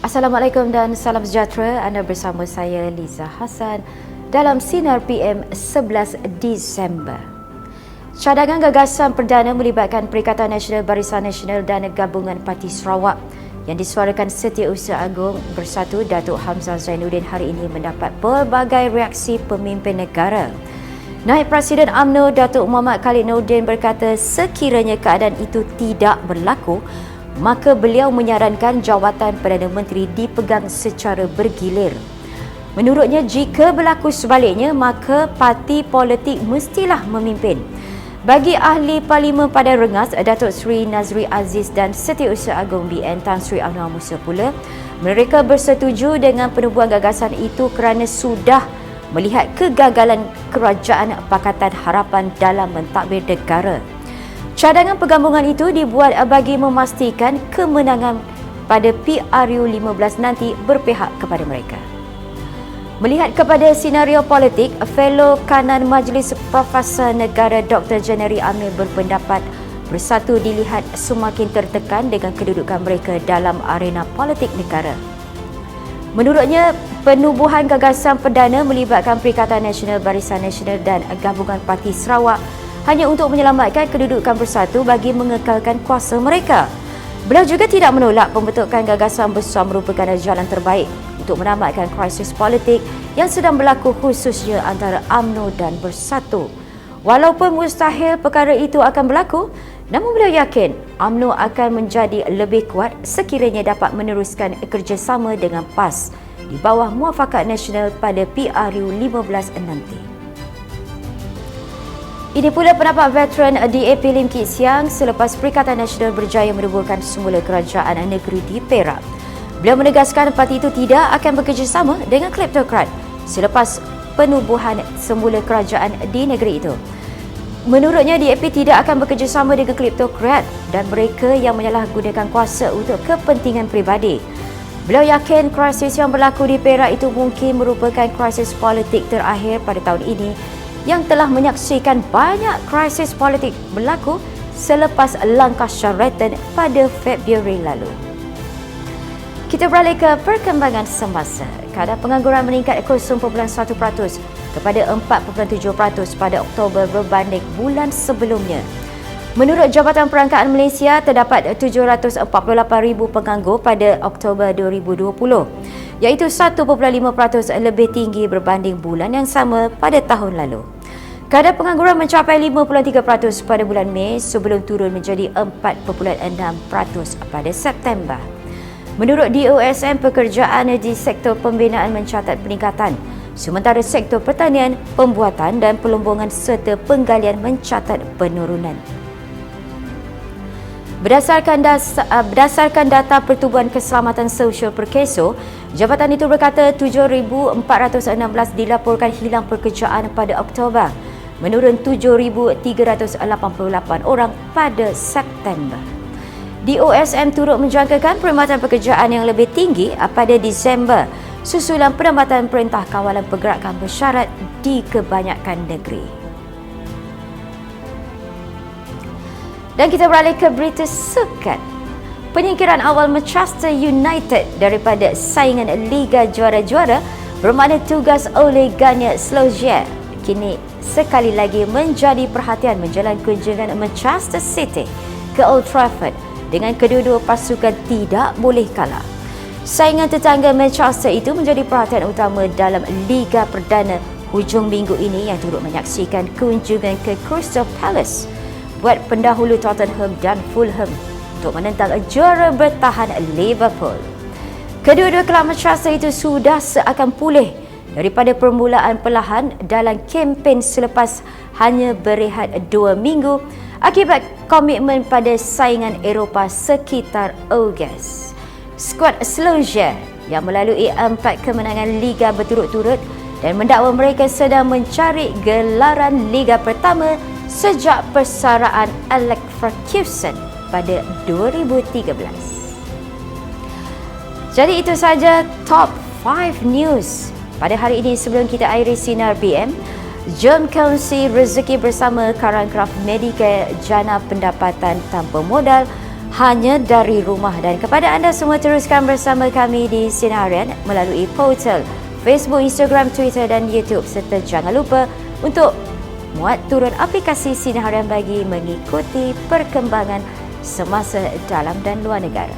Assalamualaikum dan salam sejahtera. Anda bersama saya Liza Hassan dalam Sinar PM 11 Disember. Cadangan gagasan perdana melibatkan Perikatan Nasional Barisan Nasional dan Gabungan Parti Sarawak yang disuarakan Setiausaha Agong Bersatu Datuk Hamzah Zainuddin hari ini mendapat pelbagai reaksi pemimpin negara. Naib Presiden UMNO Datuk Muhammad Khalid Nordin berkata sekiranya keadaan itu tidak berlaku, maka beliau menyarankan jawatan Perdana Menteri dipegang secara bergilir. Menurutnya, jika berlaku sebaliknya, maka parti politik mestilah memimpin. Bagi ahli Parlimen Padang Rengas, Datuk Seri Nazri Aziz dan Setiausaha Agong BN Tan Sri Anwar Musa pula, mereka bersetuju dengan penubuhan gagasan itu kerana sudah melihat kegagalan Kerajaan Pakatan Harapan dalam mentadbir negara. Cadangan pergabungan itu dibuat bagi memastikan kemenangan pada PRU15 nanti berpihak kepada mereka. Melihat kepada senario politik, fellow kanan Majlis Profesor Negara Dr. Janeri Amir berpendapat Bersatu dilihat semakin tertekan dengan kedudukan mereka dalam arena politik negara. Menurutnya, penubuhan gagasan perdana melibatkan Perikatan Nasional Barisan Nasional dan Gabungan Parti Sarawak hanya untuk menyelamatkan kedudukan Bersatu bagi mengekalkan kuasa mereka. Beliau juga tidak menolak pembentukan gagasan besar merupakan jalan terbaik untuk menamatkan krisis politik yang sedang berlaku khususnya antara UMNO dan Bersatu. Walaupun mustahil perkara itu akan berlaku, namun beliau yakin UMNO akan menjadi lebih kuat sekiranya dapat meneruskan kerjasama dengan PAS di bawah Muafakat Nasional pada PRU15 nanti. Ini pula pendapat veteran DAP Lim Kit Siang selepas Perikatan Nasional berjaya menubuhkan semula kerajaan negeri di Perak. Beliau menegaskan parti itu tidak akan bekerjasama dengan kleptokrat selepas penubuhan semula kerajaan di negeri itu. Menurutnya, DAP tidak akan bekerjasama dengan kleptokrat dan mereka yang menyalahgunakan kuasa untuk kepentingan peribadi. Beliau yakin krisis yang berlaku di Perak itu mungkin merupakan krisis politik terakhir pada tahun ini yang telah menyaksikan banyak krisis politik berlaku selepas langkah Sheraton pada Februari lalu. Kita beralih ke perkembangan semasa. Kadar pengangguran meningkat 0.1% kepada 4.7% pada Oktober berbanding bulan sebelumnya. Menurut Jabatan Perangkaan Malaysia, terdapat 748,000 penganggur pada Oktober 2020, iaitu 1.5% lebih tinggi berbanding bulan yang sama pada tahun lalu. Kadar pengangguran mencapai 53% pada bulan Mei sebelum turun menjadi 4.6% pada September. Menurut DOSM, pekerjaan di sektor pembinaan mencatat peningkatan, sementara sektor pertanian, pembuatan dan pelombongan serta penggalian mencatat penurunan. Berdasarkan data Pertubuhan Keselamatan Sosial Perkeso, jabatan itu berkata 7,416 dilaporkan hilang pekerjaan pada Oktober, menurun 7,388 orang pada September. DOSM turut menjangkakan perkhidmatan pekerjaan yang lebih tinggi pada Disember susulan penambatan Perintah Kawalan Pergerakan Bersyarat di kebanyakan negeri. Dan kita beralih ke berita sukan. Penyingkiran awal Manchester United daripada saingan Liga Juara-Juara bermakna tugas Ole Gunnar Solskjaer kini sekali lagi menjadi perhatian menjelang kunjungan Manchester City ke Old Trafford dengan kedua-dua pasukan tidak boleh kalah. Saingan tetangga Manchester itu menjadi perhatian utama dalam Liga Perdana hujung minggu ini yang turut menyaksikan kunjungan ke Crystal Palace buat pendahulu Tottenham dan Fulham untuk menentang juara bertahan Liverpool. Kedua-dua kelab Manchester itu sudah seakan pulih daripada permulaan perlahan dalam kempen selepas hanya berehat 2 minggu akibat komitmen pada saingan Eropah sekitar Ogos. Skuad Solskjaer yang melalui 4 kemenangan Liga berturut-turut dan mendakwa mereka sedang mencari gelaran Liga pertama sejak persaraan Alex Ferguson pada 2013. Jadi itu saja top 5 news pada hari ini. Sebelum kita akhiri Sinar PM, jom kongsi rezeki bersama Karangcraft Medicare, jana pendapatan tanpa modal hanya dari rumah. Dan kepada anda semua, teruskan bersama kami di Sinar Harian melalui portal Facebook, Instagram, Twitter dan YouTube, serta jangan lupa untuk muat turun aplikasi Sinar Harian bagi mengikuti perkembangan semasa dalam dan luar negara.